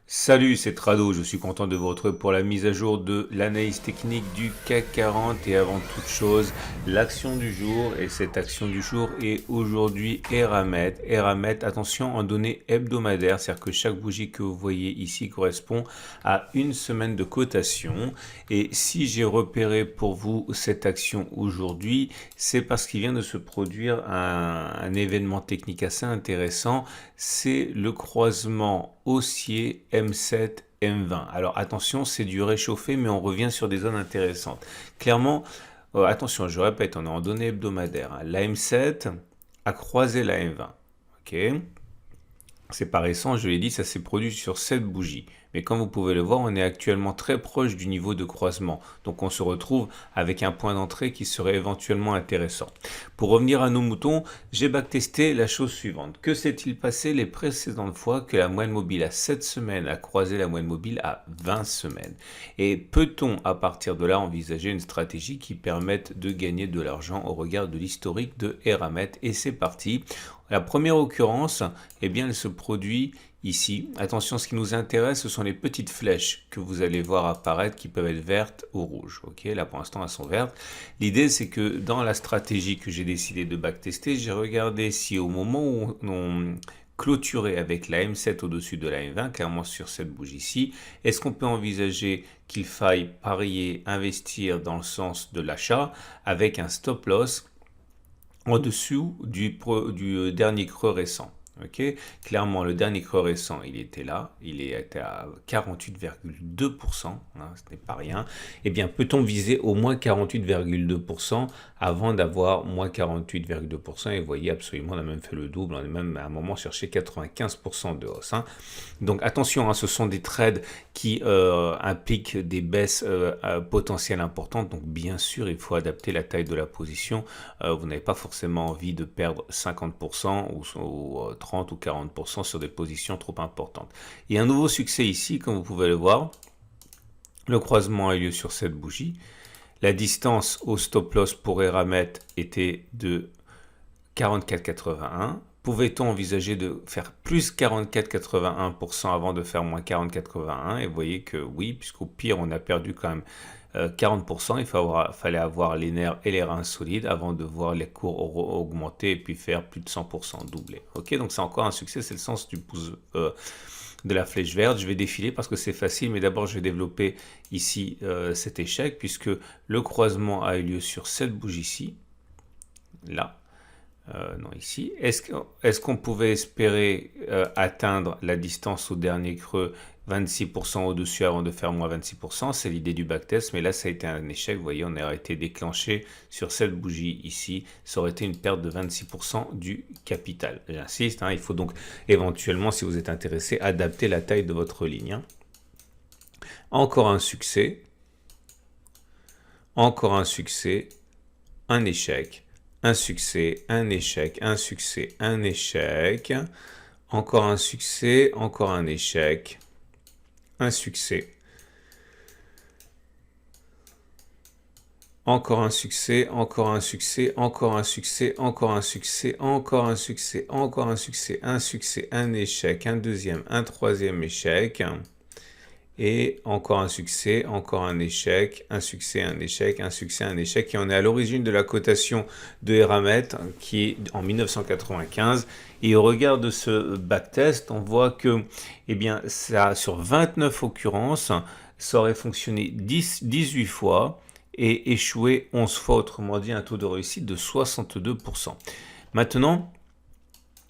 Salut, c'est Trado, je suis content de vous retrouver pour la mise à jour de l'analyse technique du CAC 40 et avant toute chose, l'action du jour et cette action du jour est aujourd'hui Eramet. Eramet, attention en données hebdomadaires, c'est-à-dire que chaque bougie que vous voyez ici correspond à une semaine de cotation et si j'ai repéré pour vous cette action aujourd'hui, c'est parce qu'il vient de se produire un événement technique assez intéressant, c'est le croisement haussier M7 M20. Alors attention, c'est du réchauffé, mais on revient sur des zones intéressantes. Clairement, attention, je répète, on est en données hebdomadaires, hein. La M7 a croisé la M20. Ok, c'est pas récent, je l'ai dit, ça s'est produit sur cette bougie. Mais comme vous pouvez le voir, on est actuellement très proche du niveau de croisement. Donc on se retrouve avec un point d'entrée qui serait éventuellement intéressant. Pour revenir à nos moutons, j'ai backtesté la chose suivante. Que s'est-il passé les précédentes fois que la moyenne mobile à 7 semaines a croisé la moyenne mobile à 20 semaines? Et peut-on à partir de là envisager une stratégie qui permette de gagner de l'argent au regard de l'historique de Eramet? Et c'est parti. La première occurrence, eh bien, elle se produit ici. Attention, ce qui nous intéresse, ce sont les petites flèches que vous allez voir apparaître qui peuvent être vertes ou rouges. Ok, là pour l'instant elles sont vertes. L'idée c'est que dans la stratégie que j'ai décidé de backtester, j'ai regardé si au moment où on clôturait avec la M7 au-dessus de la M20, clairement sur cette bougie-ci, est-ce qu'on peut envisager qu'il faille parier, investir dans le sens de l'achat avec un stop loss en dessous du dernier creux récent. Ok, clairement, le dernier creux récent, il était là, il était à 48,2%, hein, ce n'est pas rien. Eh bien, peut-on viser au moins 48,2% avant d'avoir moins 48,2%? Et vous voyez, absolument, on a même fait le double, on a même à un moment cherché 95% de hausse, hein. Donc attention, hein, ce sont des trades qui impliquent des baisses potentielles importantes. Donc bien sûr, il faut adapter la taille de la position. Vous n'avez pas forcément envie de perdre 50% ou 30 ou 40% sur des positions trop importantes. Il y a un nouveau succès ici, comme vous pouvez le voir. Le croisement a eu lieu sur cette bougie. La distance au stop loss pour Eramet était de 44,81. Pouvait-on envisager de faire plus 44,81% avant de faire moins 40,81? Et vous voyez que oui, puisqu'au pire, on a perdu quand même 40%. Il fallait avoir les nerfs et les reins solides avant de voir les cours augmenter et puis faire plus de 100% doubler. Ok, donc c'est encore un succès, c'est le sens du pouce de la flèche verte. Je vais défiler parce que c'est facile, mais d'abord je vais développer ici cet échec puisque le croisement a eu lieu sur cette bougie-ci, là. Non, ici. Est-ce qu'on pouvait espérer atteindre la distance au dernier creux 26% au-dessus avant de faire moins 26%? C'est l'idée du backtest, mais là ça a été un échec. Vous voyez, on a été déclenché sur cette bougie ici. Ça aurait été une perte de 26% du capital. J'insiste, hein, il faut donc éventuellement, si vous êtes intéressé, adapter la taille de votre ligne, hein. Encore un succès. Encore un succès. Un échec. Un succès, un échec, un succès, un échec, encore un succès, encore un échec, un succès, encore un succès, encore un succès, encore un succès, encore un succès, encore un succès, encore un succès, un échec, un deuxième, un troisième échec. Et encore un succès, encore un échec, un succès, un échec, un succès, un échec. Et on est à l'origine de la cotation de Eramet qui est en 1995. Et au regard de ce backtest, on voit que eh bien, ça, sur 29 occurrences, ça aurait fonctionné 18 fois et échoué 11 fois, autrement dit un taux de réussite de 62%. Maintenant,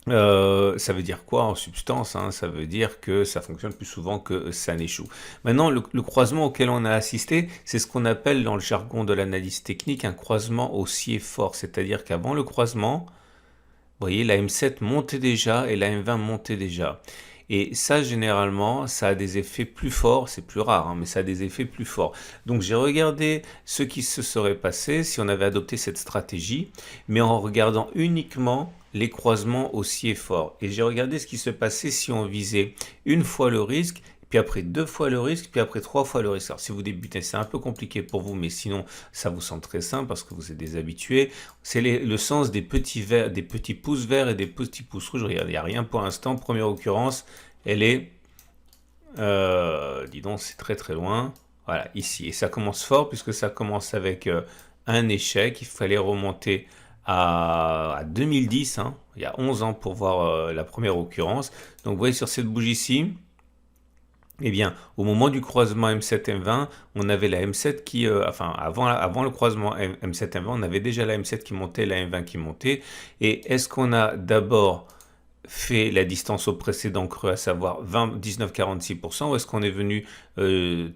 ça veut dire quoi en substance, hein? Ça veut dire que ça fonctionne plus souvent que ça n'échoue. Maintenant, le croisement auquel on a assisté, c'est ce qu'on appelle dans le jargon de l'analyse technique un croisement haussier fort. C'est-à-dire qu'avant le croisement, vous voyez, la M7 montait déjà et la M20 montait déjà. Et ça, généralement, ça a des effets plus forts, c'est plus rare, hein, mais ça a des effets plus forts. Donc j'ai regardé ce qui se serait passé si on avait adopté cette stratégie, mais en regardant uniquement les croisements haussiers forts. Et j'ai regardé ce qui se passait si on visait une fois le risque, puis après 2 fois le risque, puis après 3 fois le risque. Alors si vous débutez, c'est un peu compliqué pour vous, mais sinon ça vous semble très simple parce que vous êtes des habitués. C'est le sens des petits pouces verts et des petits pouces rouges. Regardez, il n'y a rien pour l'instant. Première occurrence, elle est Dis donc, c'est très très loin. Voilà, ici. Et ça commence fort puisque ça commence avec un échec. Il fallait remonter à 2010, hein, il y a 11 ans pour voir la première occurrence. Donc vous voyez sur cette bougie-ci, eh bien, au moment du croisement M7-M20, on avait la M7 qui, avant le croisement M7-M20, on avait déjà la M7 qui montait, la M20 qui montait. Et est-ce qu'on a d'abord fait la distance au précédent creux, à savoir 19,46%, ou est-ce qu'on est venu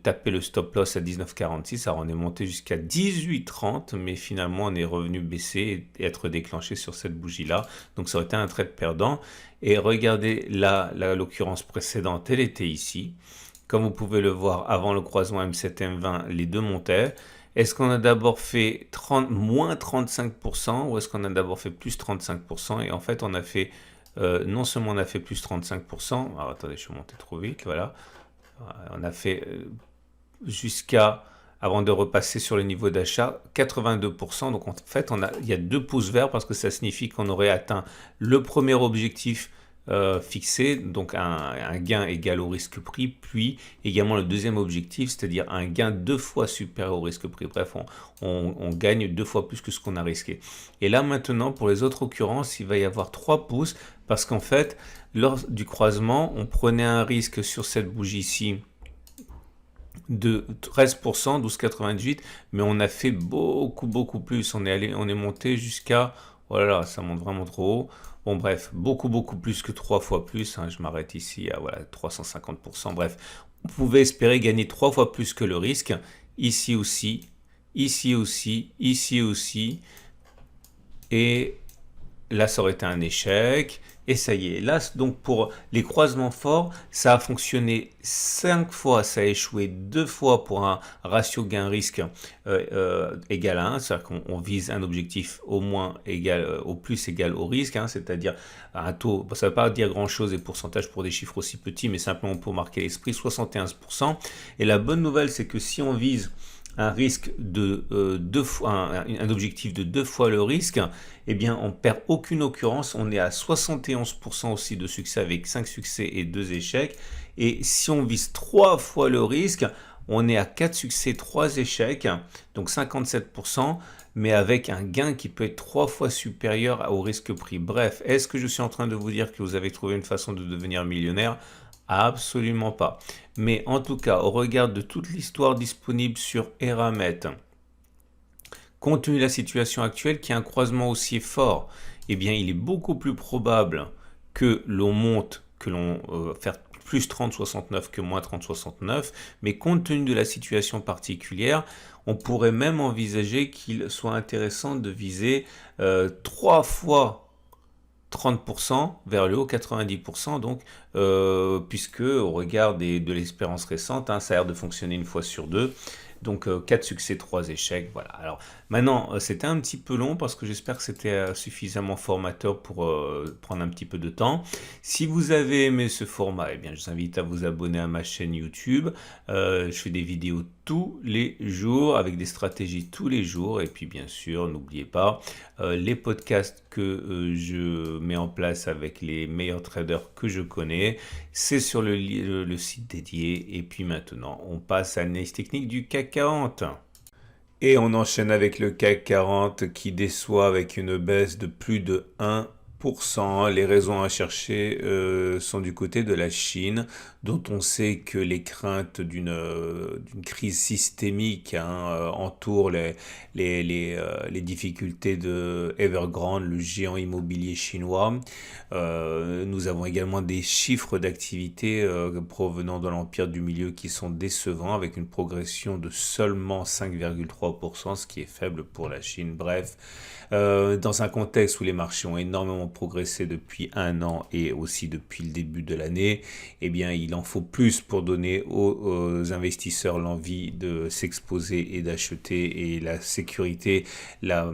taper le stop loss à 19,46? Alors on est monté jusqu'à 18,30, mais finalement on est revenu baisser et être déclenché sur cette bougie-là. Donc ça aurait été un trade perdant. Et regardez là, l'occurrence précédente, elle était ici. Comme vous pouvez le voir, avant le croisement M7-M20, les deux montaient. Est-ce qu'on a d'abord fait moins 35% ou est-ce qu'on a d'abord fait plus 35%? Et en fait, on a fait non seulement on a fait plus 35%, alors attendez, je suis monté trop vite, voilà. On a fait jusqu'à, avant de repasser sur le niveau d'achat, 82%. Donc en fait, il y a 2 pouces verts parce que ça signifie qu'on aurait atteint le premier objectif fixé, donc un gain égal au risque pris, puis également le deuxième objectif, c'est-à-dire un gain 2 fois supérieur au risque pris. Bref, on gagne 2 fois plus que ce qu'on a risqué. Et là maintenant, pour les autres occurrences, il va y avoir 3 pouces, parce qu'en fait, lors du croisement, on prenait un risque sur cette bougie-ci de 13%, 12,98, mais on a fait beaucoup plus. On est monté jusqu'à, voilà, ça monte vraiment trop haut. Bon bref, beaucoup plus que 3 fois plus, hein, je m'arrête ici à voilà, 350%. Bref, vous pouvez espérer gagner 3 fois plus que le risque, ici aussi, ici aussi, ici aussi, et là ça aurait été un échec. Et ça y est, là donc pour les croisements forts, ça a fonctionné 5 fois, ça a échoué 2 fois pour un ratio gain-risque égal à 1, c'est-à-dire qu'on vise un objectif au moins égal, au plus égal au risque, hein, c'est-à-dire un taux, ça ne veut pas dire grand-chose et pourcentage pour des chiffres aussi petits, mais simplement pour marquer l'esprit, 71%. Et la bonne nouvelle, c'est que si on vise un risque de un objectif de 2 fois le risque, eh bien on perd aucune occurrence, on est à 71% aussi de succès avec 5 succès et 2 échecs. Et si on vise 3 fois le risque, on est à 4 succès, 3 échecs, donc 57%, mais avec un gain qui peut être 3 fois supérieur au risque pris. Bref, est-ce que je suis en train de vous dire que vous avez trouvé une façon de devenir millionnaire? Absolument pas. Mais en tout cas, au regard de toute l'histoire disponible sur Eramet, compte tenu de la situation actuelle qui a un croisement aussi fort, eh bien il est beaucoup plus probable que l'on monte, que l'on fasse plus 30,69 que moins 30,69, mais compte tenu de la situation particulière, on pourrait même envisager qu'il soit intéressant de viser 3 fois 30% vers le haut, 90%, donc, puisque au regard de l'expérience récente, hein, ça a l'air de fonctionner une fois sur deux. Donc 4 succès, 3 échecs, voilà. Alors maintenant, c'était un petit peu long parce que j'espère que c'était suffisamment formateur pour prendre un petit peu de temps. Si vous avez aimé ce format, eh bien, je vous invite à vous abonner à ma chaîne YouTube. Je fais des vidéos tous les jours avec des stratégies tous les jours. Et puis bien sûr, n'oubliez pas les podcasts que je mets en place avec les meilleurs traders que je connais. C'est sur le site dédié. Et puis maintenant, on passe à l'analyse technique du CAC 40. Et on enchaîne avec le CAC 40 qui déçoit avec une baisse de plus de 1%. Les raisons à chercher sont du côté de la Chine, dont on sait que les craintes d'une crise systémique entourent les difficultés de Evergrande, le géant immobilier chinois. Nous avons également des chiffres d'activité provenant de l'empire du milieu qui sont décevants, avec une progression de seulement 5,3%, ce qui est faible pour la Chine. Bref, dans un contexte où les marchés ont énormément progressé depuis un an et aussi depuis le début de l'année, eh bien il en faut plus pour donner aux investisseurs l'envie de s'exposer et d'acheter, et la sécurité, la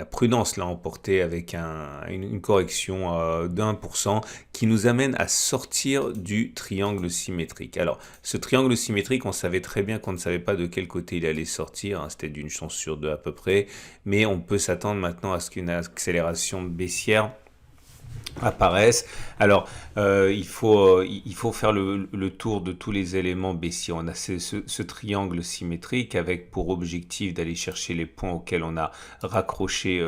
prudence l'a emporté avec une correction d'1% qui nous amène à sortir du triangle symétrique. Alors ce triangle symétrique, on savait très bien qu'on ne savait pas de quel côté il allait sortir, hein, c'était d'une chance sur deux à peu près, mais on peut s'attendre maintenant à ce qu'une accélération baissière apparaissent. Alors, il faut faire le tour de tous les éléments baissiers. On a ce triangle symétrique avec pour objectif d'aller chercher les points auxquels on a raccroché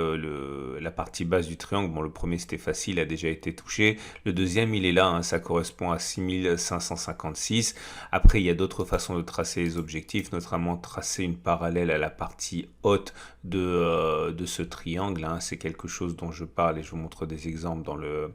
la partie basse du triangle. Bon, le premier c'était facile, a déjà été touché. Le deuxième, il est là, hein, ça correspond à 6556. Après, il y a d'autres façons de tracer les objectifs, notamment tracer une parallèle à la partie haute de ce triangle, hein. C'est quelque chose dont je parle et je vous montre des exemples dans le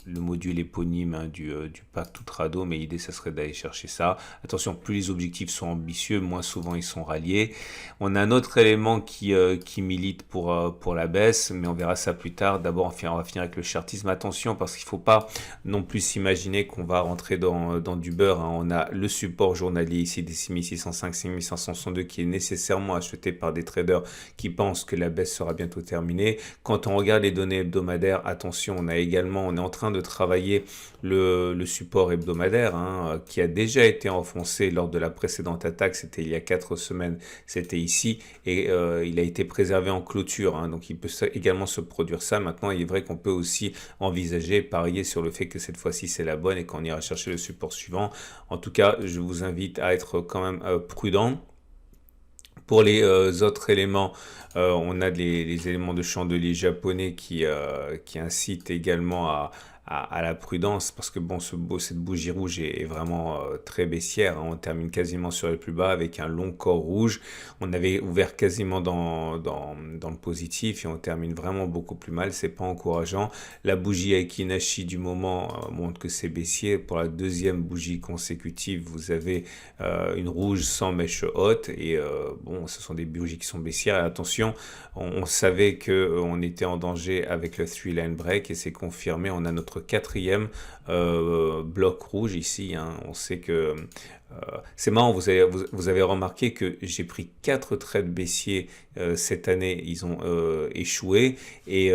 module éponyme, hein, du pack Outrado, mais l'idée ça serait d'aller chercher ça. Attention, plus les objectifs sont ambitieux, moins souvent ils sont ralliés. On a un autre élément qui milite pour la baisse, mais on verra ça plus tard. D'abord on va finir avec le chartisme. Attention, parce qu'il ne faut pas non plus s'imaginer qu'on va rentrer dans du beurre, hein. On a le support journalier ici des 6605, 6562 qui est nécessairement acheté par des traders qui pensent que la baisse sera bientôt terminée. Quand on regarde les données hebdomadaires, attention, on est en train de travailler le support hebdomadaire, hein, qui a déjà été enfoncé lors de la précédente attaque, c'était il y a 4 semaines, c'était ici, et il a été préservé en clôture, hein, donc il peut également se produire ça. Maintenant, il est vrai qu'on peut aussi envisager, parier sur le fait que cette fois-ci c'est la bonne et qu'on ira chercher le support suivant. En tout cas, je vous invite à être quand même prudent. Pour les autres éléments, on a les éléments de chandelier japonais qui incitent également à la prudence, parce que bon, cette bougie rouge est vraiment très baissière, hein. On termine quasiment sur le plus bas avec un long corps rouge. On avait ouvert quasiment dans le positif et on termine vraiment beaucoup plus mal, c'est pas encourageant. La bougie Aiki-Nashi du moment montre que c'est baissier. Pour la deuxième bougie consécutive, vous avez une rouge sans mèche haute et bon, ce sont des bougies qui sont baissières. Et attention, on savait que on était en danger avec le 3-line break et c'est confirmé. On a notre quatrième bloc rouge ici, hein. On sait que c'est marrant, vous avez remarqué que j'ai pris 4 trades baissiers cette année, ils ont échoué et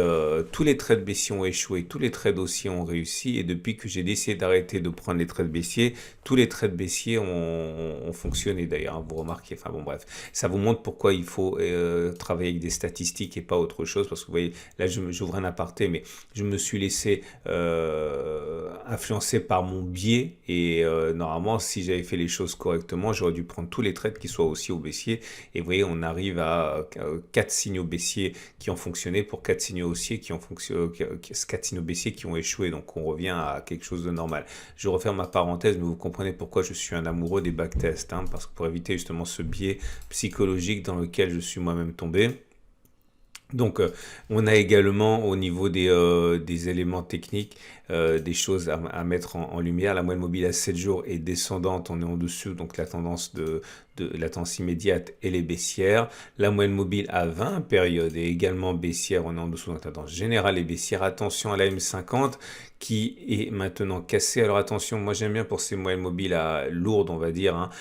tous les trades baissiers ont échoué, tous les trades haussiers ont réussi et depuis que j'ai décidé d'arrêter de prendre les trades baissiers, tous les trades baissiers ont fonctionné d'ailleurs, hein, vous remarquez, enfin bon bref, ça vous montre pourquoi il faut travailler avec des statistiques et pas autre chose, parce que vous voyez, là j'ouvre un aparté, mais je me suis laissé influencé par mon biais et normalement si j'avais fait les choses correctement, j'aurais dû prendre tous les trades qui soient aussi au baissier et vous voyez, on arrive à 4 signaux baissiers qui ont fonctionné pour 4 signaux haussiers qui ont fonctionné, 4 signaux baissiers qui ont échoué, donc on revient à quelque chose de normal. Je referme ma parenthèse, mais vous comprenez pourquoi je suis un amoureux des backtests, hein, parce que pour éviter justement ce biais psychologique dans lequel je suis moi-même tombé. Donc on a également au niveau des éléments techniques des choses à mettre en lumière. La moyenne mobile à 7 jours est descendante, on est en dessous, donc la tendance de la tendance immédiate elle est baissière. La moyenne mobile à 20 périodes est également baissière, on est en dessous, donc la tendance générale est baissière. Attention à la M50 qui est maintenant cassée. Alors attention, moi j'aime bien pour ces moyennes mobiles lourdes, on va dire, hein,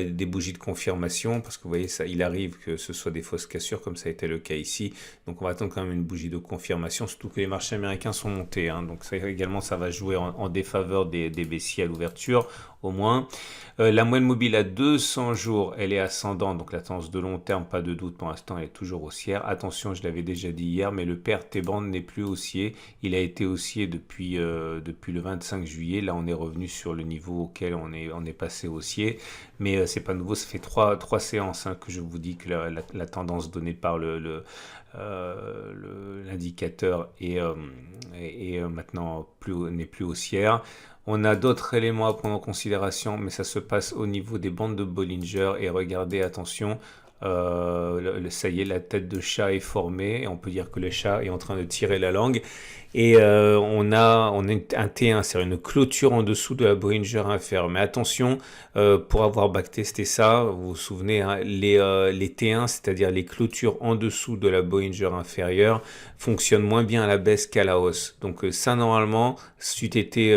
des bougies de confirmation, parce que vous voyez, ça, il arrive que ce soit des fausses cassures, comme ça a été le cas ici. Donc on va attendre quand même une bougie de confirmation, surtout que les marchés américains sont montés, hein, donc ça également ça va jouer en défaveur des baissiers à l'ouverture au moins. La moyenne mobile à 200 jours, elle est ascendante, donc la tendance de long terme, pas de doute pour l'instant, elle est toujours haussière. Attention, je l'avais déjà dit hier, mais le pair T-band n'est plus haussier. Il a été haussier depuis le 25 juillet. Là, on est revenu sur le niveau auquel on est passé haussier. Mais c'est pas nouveau, ça fait trois séances, hein, que je vous dis que la tendance donnée par l'indicateur est maintenant n'est plus haussière. On a d'autres éléments à prendre en considération, mais ça se passe au niveau des bandes de Bollinger. Et regardez, attention, ça y est, la tête de chat est formée. Et on peut dire que le chat est en train de tirer la langue. Et on a un T1, c'est-à-dire une clôture en dessous de la Bollinger inférieure. Mais attention, pour avoir backtesté ça, vous vous souvenez, hein, les T1, c'est-à-dire les clôtures en dessous de la Bollinger inférieure, fonctionnent moins bien à la baisse qu'à la hausse. Donc ça, normalement, c'eût été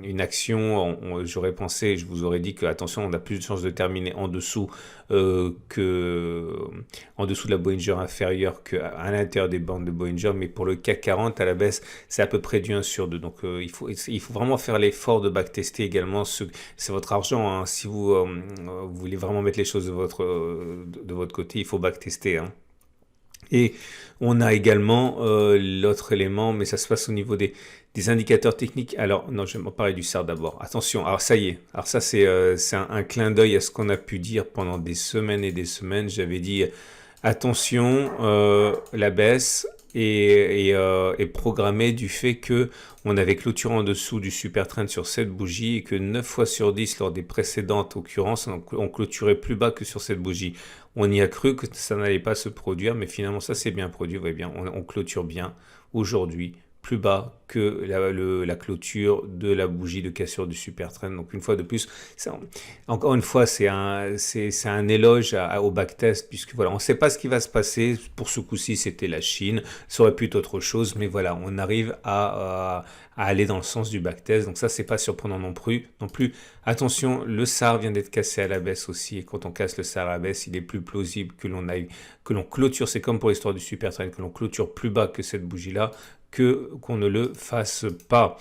une action, j'aurais pensé, je vous aurais dit que, attention, on a plus de chances de terminer en dessous en dessous de la Bollinger inférieure qu'à l'intérieur des bandes de Bollinger, mais pour le CAC 40 à la baisse, c'est à peu près du 1 sur 2. Donc il faut vraiment faire l'effort de backtester également. C'est votre argent, hein. Si vous voulez vraiment mettre les choses de votre côté, il faut backtester, hein. Et on a également l'autre élément, mais ça se passe au niveau des indicateurs techniques. Alors, non, je vais m'en parler du SAR d'abord. Attention, alors ça y est. Alors ça, c'est un clin d'œil à ce qu'on a pu dire pendant des semaines et des semaines. J'avais dit, attention, la baisse est programmée du fait que on avait clôturé en dessous du super trend sur cette bougie et que 9 fois sur 10 lors des précédentes occurrences, on clôturait plus bas que sur cette bougie. On y a cru que ça n'allait pas se produire, mais finalement ça s'est bien produit. Vous voyez bien, on clôture bien aujourd'hui plus bas que la clôture de la bougie de cassure du super trend. Donc une fois de plus, encore une fois, c'est un éloge au backtest, puisque voilà, on ne sait pas ce qui va se passer. Pour ce coup-ci, c'était la Chine. Ça aurait pu être autre chose, mais voilà, on arrive à aller dans le sens du backtest. Donc ça, c'est pas surprenant non plus. Attention, le SAR vient d'être cassé à la baisse aussi. Et quand on casse le SAR à la baisse, il est plus plausible que l'on clôture. C'est comme pour l'histoire du super trend, que l'on clôture plus bas que cette bougie-là, qu'on ne le fasse pas.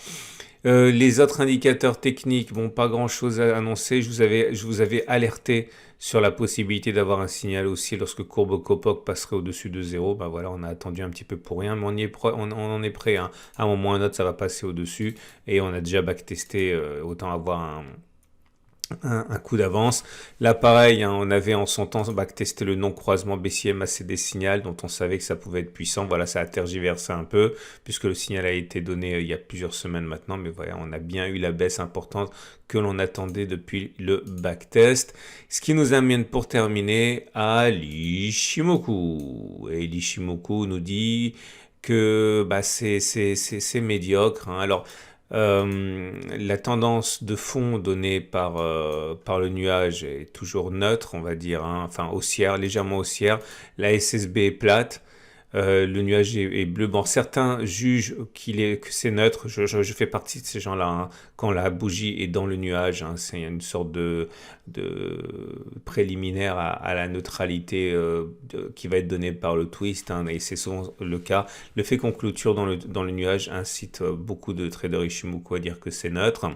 Les autres indicateurs techniques, bon, pas grand chose à annoncer. Je vous avais alerté sur la possibilité d'avoir un signal aussi lorsque courbe Kopok passerait au-dessus de 0. Ben voilà, on a attendu un petit peu pour rien, mais on en est prêt, hein. À un moment ou à un autre, ça va passer au-dessus et on a déjà backtesté, autant avoir un coup d'avance. Là, pareil, hein, on avait en son temps backtesté le non-croisement baissier MACD signal dont on savait que ça pouvait être puissant. Voilà, ça a tergiversé un peu puisque le signal a été donné il y a plusieurs semaines maintenant. Mais voilà, on a bien eu la baisse importante que l'on attendait depuis le backtest. Ce qui nous amène pour terminer à l'Ishimoku. Et l'Ishimoku nous dit que c'est médiocre, hein. Alors, la tendance de fond donnée par le nuage est toujours neutre, on va dire, hein, enfin haussière, légèrement haussière. La SSB est plate. Le nuage est bleu. Bon, certains jugent que c'est neutre. Je fais partie de ces gens-là, hein. Quand la bougie est dans le nuage, hein, c'est une sorte de préliminaire à la neutralité qui va être donnée par le twist, hein, et c'est souvent le cas. Le fait qu'on clôture dans le nuage incite beaucoup de traders Ishimoku à dire que c'est neutre.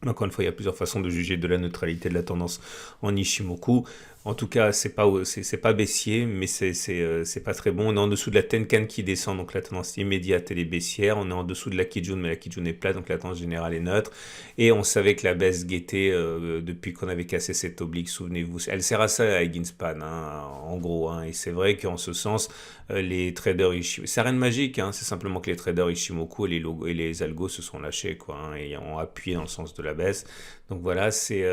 Encore une fois, il y a plusieurs façons de juger de la neutralité de la tendance en Ishimoku. En tout cas, c'est pas baissier, mais c'est pas très bon. On est en dessous de la Tenkan qui descend, donc la tendance immédiate elle est baissière. On est en dessous de la Kijun, mais la Kijun est plate, donc la tendance générale est neutre. Et on savait que la baisse guettait depuis qu'on avait cassé cette oblique, souvenez-vous. Elle sert à ça à Higginspan, hein, en gros, hein. Et c'est vrai qu'en ce sens, les traders Ishimoku, c'est rien de magique, hein, c'est simplement que les traders Ishimoku et les algos se sont lâchés, quoi, hein, et ont appuyé dans le sens de la baisse. Donc voilà, c'est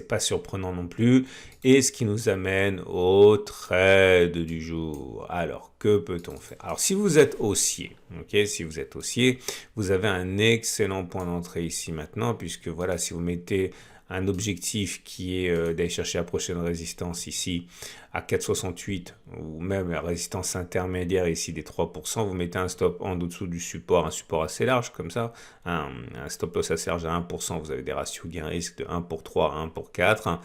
pas surprenant non plus. Et ce qui nous amène au trade du jour. Alors, que peut-on faire? Alors, si vous êtes haussier, ok, si vous êtes haussier, vous avez un excellent point d'entrée ici maintenant, puisque voilà, si vous mettez un objectif qui est d'aller chercher la prochaine résistance ici à 4,68 ou même la résistance intermédiaire ici des 3%, vous mettez un stop en dessous du support, un support assez large comme ça, un stop loss assez large à 1%, vous avez des ratios gain-risque de 1 pour 3 à 1 pour 4. Hein.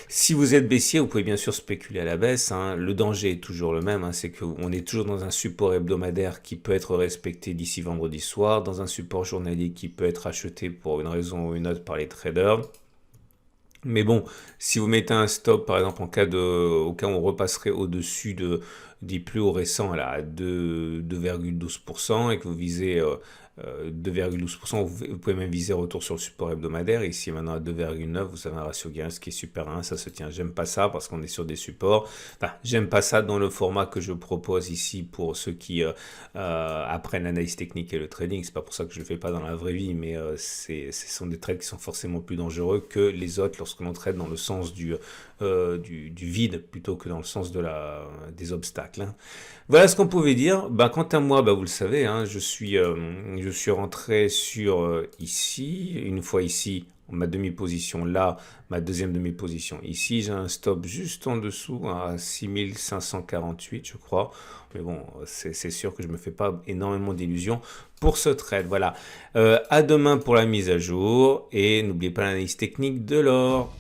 Si vous êtes baissier, vous pouvez bien sûr spéculer à la baisse, hein. Le danger est toujours le même, hein. C'est qu'on est toujours dans un support hebdomadaire qui peut être respecté d'ici vendredi soir, dans un support journalier qui peut être acheté pour une raison ou une autre par les traders. Mais bon, si vous mettez un stop, par exemple, au cas où on repasserait au-dessus des plus hauts récents là, à 2,12% et que vous visez 2,12%, vous pouvez même viser retour sur le support hebdomadaire. Ici, maintenant, à 2,9, vous avez un ratio gain qui est super 1, ça se tient. J'aime pas ça parce qu'on est sur des supports. Enfin, j'aime pas ça dans le format que je propose ici pour ceux qui apprennent l'analyse technique et le trading. C'est pas pour ça que je le fais pas dans la vraie vie, mais ce sont des trades qui sont forcément plus dangereux que les autres lorsque l'on trade dans le sens du vide plutôt que dans le sens des obstacles, hein. Voilà ce qu'on pouvait dire. Quant à moi, vous le savez, hein, je suis rentré sur ici, une fois ici, ma demi-position là, ma deuxième demi-position ici, j'ai un stop juste en dessous à 6548 je crois, mais bon, c'est sûr que je me fais pas énormément d'illusions pour ce trade. Voilà, à demain pour la mise à jour et n'oubliez pas l'analyse technique de l'or.